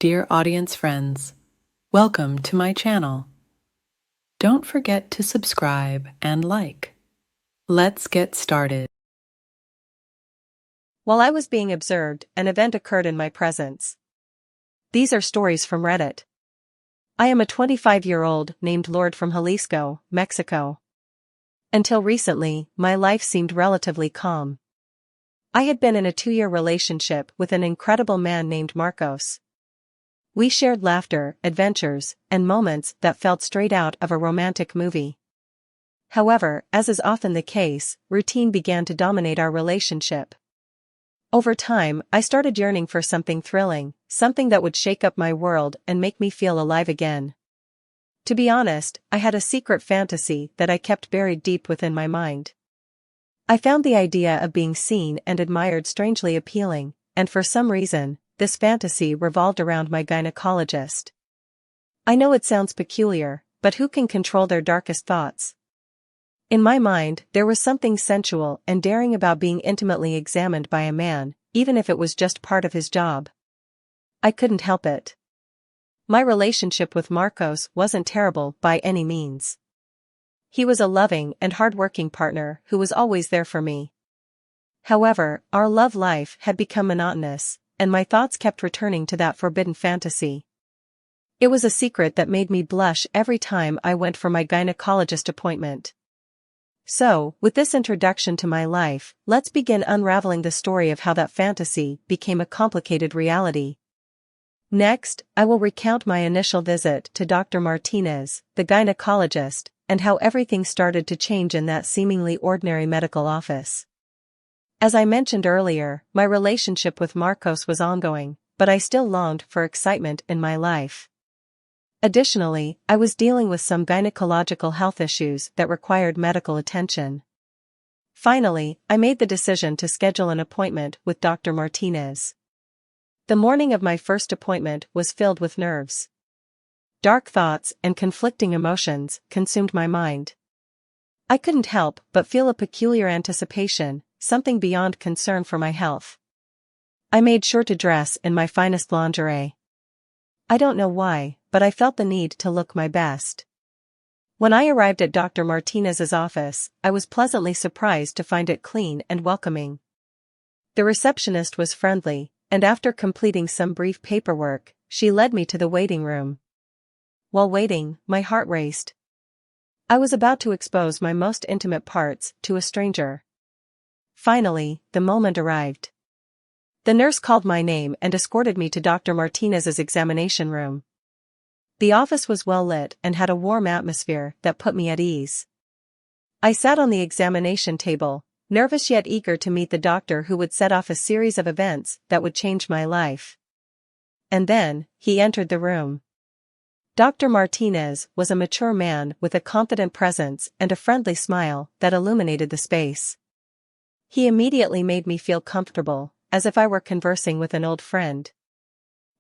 Dear audience friends, welcome to my channel. Don't forget to subscribe and like. Let's get started. While I was being observed, an event occurred in my presence. These are stories from Reddit. I am a 25-year-old named Lourdes from Jalisco, Mexico. Until recently, my life seemed relatively calm. I had been in a 2-year relationship with an incredible man named Marcos. We shared laughter, adventures, and moments that felt straight out of a romantic movie. However, as is often the case, routine began to dominate our relationship. Over time, I started yearning for something thrilling, something that would shake up my world and make me feel alive again. To be honest, I had a secret fantasy that I kept buried deep within my mind. I found the idea of being seen and admired strangely appealing, and for some reason, this fantasy revolved around my gynecologist. I know it sounds peculiar, but who can control their darkest thoughts? In my mind, there was something sensual and daring about being intimately examined by a man, even if it was just part of his job. I couldn't help it. My relationship with Marcos wasn't terrible by any means. He was a loving and hardworking partner who was always there for me. However, our love life had become monotonous, and my thoughts kept returning to that forbidden fantasy. It was a secret that made me blush every time I went for my gynecologist appointment. So, with this introduction to my life, let's begin unraveling the story of how that fantasy became a complicated reality. Next, I will recount my initial visit to Dr. Martinez, the gynecologist, and how everything started to change in that seemingly ordinary medical office. As I mentioned earlier, my relationship with Marcos was ongoing, but I still longed for excitement in my life. Additionally, I was dealing with some gynecological health issues that required medical attention. Finally, I made the decision to schedule an appointment with Dr. Martinez. The morning of my first appointment was filled with nerves. Dark thoughts and conflicting emotions consumed my mind. I couldn't help but feel a peculiar anticipation, something beyond concern for my health. I made sure to dress in my finest lingerie. I don't know why, but I felt the need to look my best. When I arrived at Dr. Martinez's office, I was pleasantly surprised to find it clean and welcoming. The receptionist was friendly, and after completing some brief paperwork, she led me to the waiting room. While waiting, my heart raced. I was about to expose my most intimate parts to a stranger. Finally, the moment arrived. The nurse called my name and escorted me to Dr. Martinez's examination room. The office was well lit and had a warm atmosphere that put me at ease. I sat on the examination table, nervous yet eager to meet the doctor who would set off a series of events that would change my life. And then, he entered the room. Dr. Martinez was a mature man with a confident presence and a friendly smile that illuminated the space. He immediately made me feel comfortable, as if I were conversing with an old friend.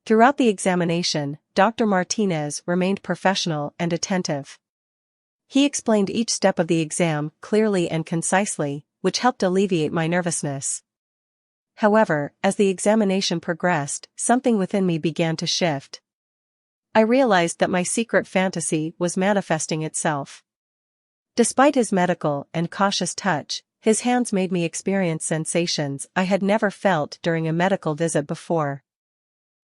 Throughout the examination, Dr. Martinez remained professional and attentive. He explained each step of the exam clearly and concisely, which helped alleviate my nervousness. However, as the examination progressed, something within me began to shift. I realized that my secret fantasy was manifesting itself. Despite his medical and cautious touch, his hands made me experience sensations I had never felt during a medical visit before.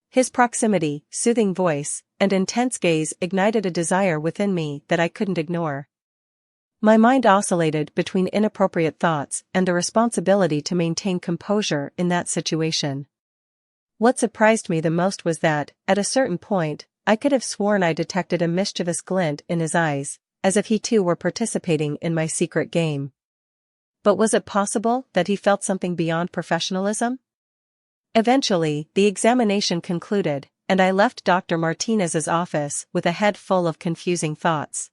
His proximity, soothing voice, and intense gaze ignited a desire within me that I couldn't ignore. My mind oscillated between inappropriate thoughts and the responsibility to maintain composure in that situation. What surprised me the most was that, at a certain point, I could have sworn I detected a mischievous glint in his eyes, as if he too were participating in my secret game. But was it possible that he felt something beyond professionalism? Eventually, the examination concluded, and I left Dr. Martinez's office with a head full of confusing thoughts.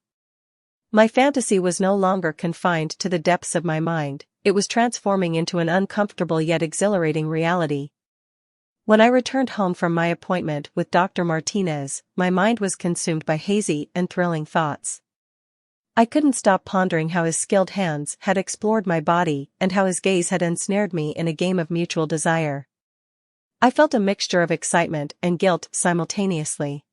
My fantasy was no longer confined to the depths of my mind, it was transforming into an uncomfortable yet exhilarating reality. When I returned home from my appointment with Dr. Martinez, my mind was consumed by hazy and thrilling thoughts. I couldn't stop pondering how his skilled hands had explored my body and how his gaze had ensnared me in a game of mutual desire. I felt a mixture of excitement and guilt simultaneously.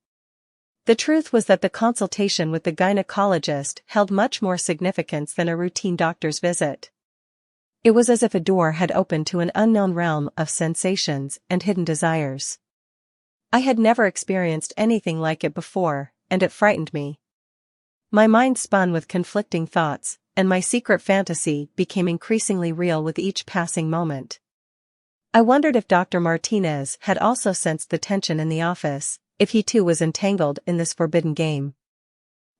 The truth was that the consultation with the gynecologist held much more significance than a routine doctor's visit. It was as if a door had opened to an unknown realm of sensations and hidden desires. I had never experienced anything like it before, and it frightened me. My mind spun with conflicting thoughts, and my secret fantasy became increasingly real with each passing moment. I wondered if Dr. Martinez had also sensed the tension in the office, if he too was entangled in this forbidden game.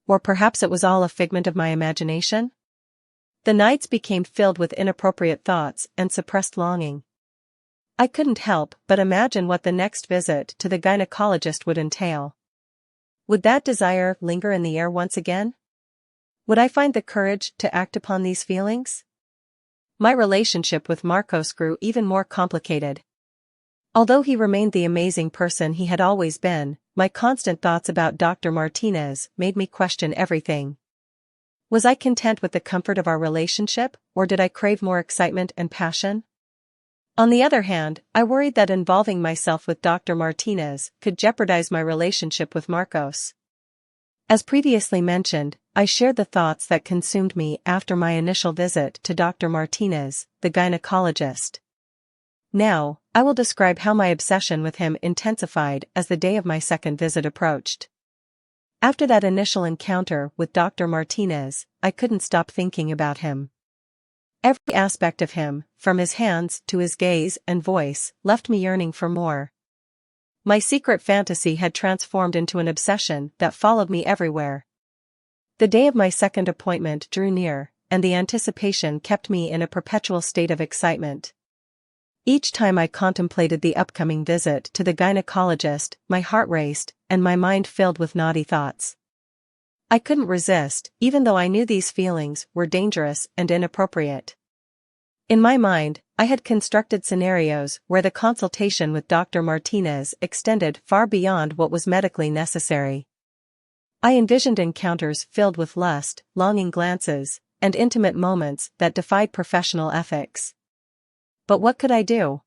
Or perhaps it was all a figment of my imagination? The nights became filled with inappropriate thoughts and suppressed longing. I couldn't help but imagine what the next visit to the gynecologist would entail. Would that desire linger in the air once again? Would I find the courage to act upon these feelings? My relationship with Marcos grew even more complicated. Although he remained the amazing person he had always been, my constant thoughts about Dr. Martinez made me question everything. Was I content with the comfort of our relationship, or did I crave more excitement and passion? On the other hand, I worried that involving myself with Dr. Martinez could jeopardize my relationship with Marcos. As previously mentioned, I shared the thoughts that consumed me after my initial visit to Dr. Martinez, the gynecologist. Now, I will describe how my obsession with him intensified as the day of my second visit approached. After that initial encounter with Dr. Martinez, I couldn't stop thinking about him. Every aspect of him, from his hands to his gaze and voice, left me yearning for more. My secret fantasy had transformed into an obsession that followed me everywhere. The day of my second appointment drew near, and the anticipation kept me in a perpetual state of excitement. Each time I contemplated the upcoming visit to the gynecologist, my heart raced, and my mind filled with naughty thoughts. I couldn't resist, even though I knew these feelings were dangerous and inappropriate. In my mind, I had constructed scenarios where the consultation with Dr. Martinez extended far beyond what was medically necessary. I envisioned encounters filled with lust, longing glances, and intimate moments that defied professional ethics. But what could I do?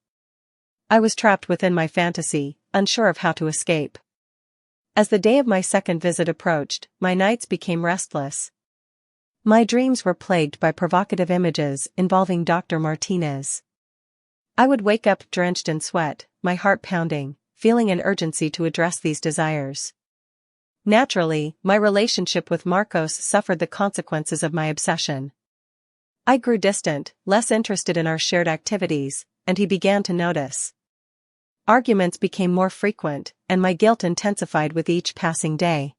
I was trapped within my fantasy, unsure of how to escape. As the day of my second visit approached, my nights became restless. My dreams were plagued by provocative images involving Dr. Martinez. I would wake up drenched in sweat, my heart pounding, feeling an urgency to address these desires. Naturally, my relationship with Marcos suffered the consequences of my obsession. I grew distant, less interested in our shared activities, and he began to notice. Arguments became more frequent, and my guilt intensified with each passing day.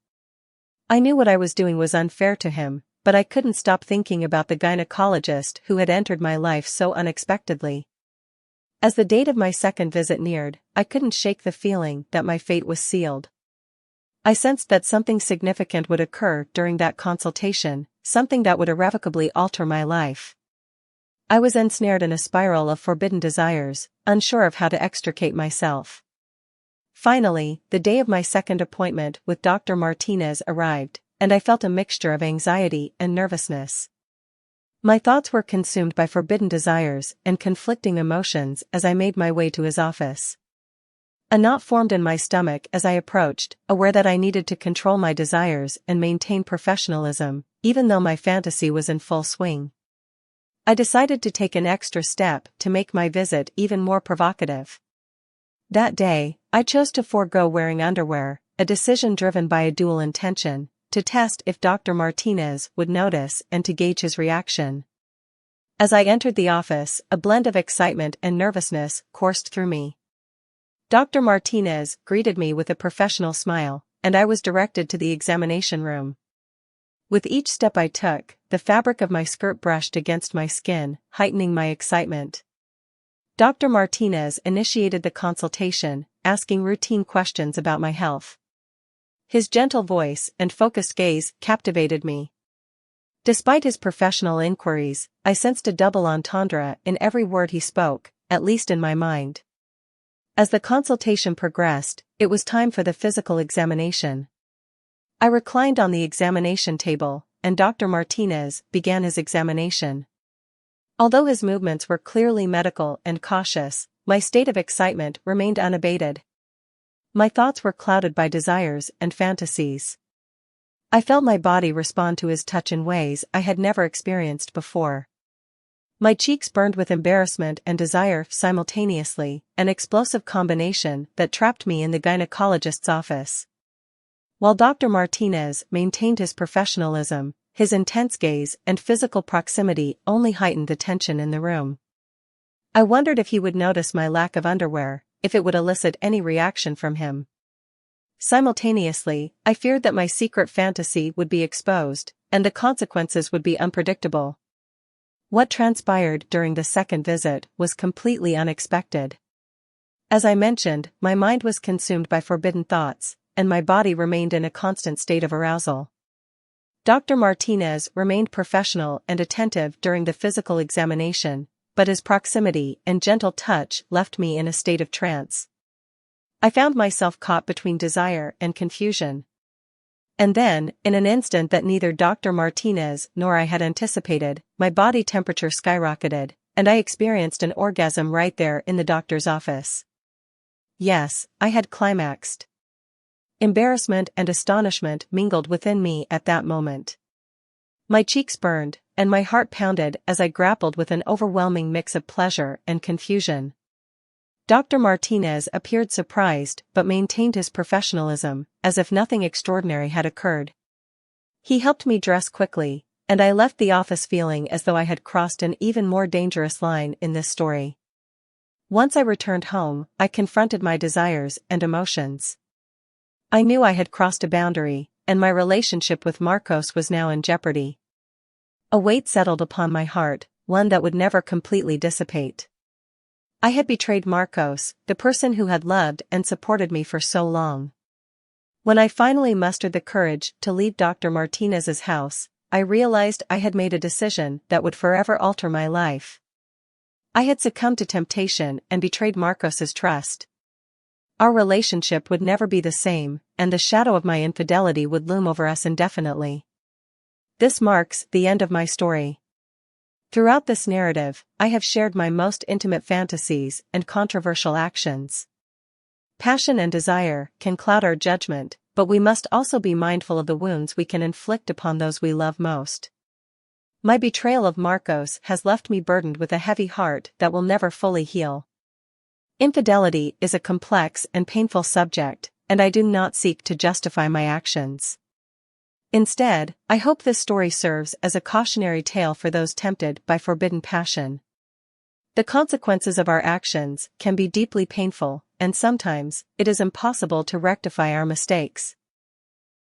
I knew what I was doing was unfair to him, but I couldn't stop thinking about the gynecologist who had entered my life so unexpectedly. As the date of my second visit neared, I couldn't shake the feeling that my fate was sealed. I sensed that something significant would occur during that consultation, something that would irrevocably alter my life. I was ensnared in a spiral of forbidden desires, unsure of how to extricate myself. Finally, the day of my second appointment with Dr. Martinez arrived, and I felt a mixture of anxiety and nervousness. My thoughts were consumed by forbidden desires and conflicting emotions as I made my way to his office. A knot formed in my stomach as I approached, aware that I needed to control my desires and maintain professionalism, even though my fantasy was in full swing. I decided to take an extra step to make my visit even more provocative. That day, I chose to forego wearing underwear, a decision driven by a dual intention: to test if Dr. Martinez would notice and to gauge his reaction. As I entered the office, a blend of excitement and nervousness coursed through me. Dr. Martinez greeted me with a professional smile, and I was directed to the examination room. With each step I took, the fabric of my skirt brushed against my skin, heightening my excitement. Dr. Martinez initiated the consultation, asking routine questions about my health. His gentle voice and focused gaze captivated me. Despite his professional inquiries, I sensed a double entendre in every word he spoke, at least in my mind. As the consultation progressed, it was time for the physical examination. I reclined on the examination table, and Dr. Martinez began his examination. Although his movements were clearly medical and cautious, my state of excitement remained unabated. My thoughts were clouded by desires and fantasies. I felt my body respond to his touch in ways I had never experienced before. My cheeks burned with embarrassment and desire simultaneously, an explosive combination that trapped me in the gynecologist's office. While Dr. Martinez maintained his professionalism, his intense gaze and physical proximity only heightened the tension in the room. I wondered if he would notice my lack of underwear, if it would elicit any reaction from him. Simultaneously, I feared that my secret fantasy would be exposed, and the consequences would be unpredictable. What transpired during the second visit was completely unexpected. As I mentioned, my mind was consumed by forbidden thoughts, and my body remained in a constant state of arousal. Dr. Martinez remained professional and attentive during the physical examination, but his proximity and gentle touch left me in a state of trance. I found myself caught between desire and confusion. And then, in an instant that neither Dr. Martinez nor I had anticipated, my body temperature skyrocketed, and I experienced an orgasm right there in the doctor's office. Yes, I had climaxed. Embarrassment and astonishment mingled within me at that moment. My cheeks burned, and my heart pounded as I grappled with an overwhelming mix of pleasure and confusion. Dr. Martinez appeared surprised but maintained his professionalism, as if nothing extraordinary had occurred. He helped me dress quickly, and I left the office feeling as though I had crossed an even more dangerous line in this story. Once I returned home, I confronted my desires and emotions. I knew I had crossed a boundary, and my relationship with Marcos was now in jeopardy. A weight settled upon my heart, one that would never completely dissipate. I had betrayed Marcos, the person who had loved and supported me for so long. When I finally mustered the courage to leave Dr. Martinez's house, I realized I had made a decision that would forever alter my life. I had succumbed to temptation and betrayed Marcos's trust. Our relationship would never be the same, and the shadow of my infidelity would loom over us indefinitely. This marks the end of my story. Throughout this narrative, I have shared my most intimate fantasies and controversial actions. Passion and desire can cloud our judgment, but we must also be mindful of the wounds we can inflict upon those we love most. My betrayal of Marcos has left me burdened with a heavy heart that will never fully heal. Infidelity is a complex and painful subject, and I do not seek to justify my actions. Instead, I hope this story serves as a cautionary tale for those tempted by forbidden passion. The consequences of our actions can be deeply painful, and sometimes, it is impossible to rectify our mistakes.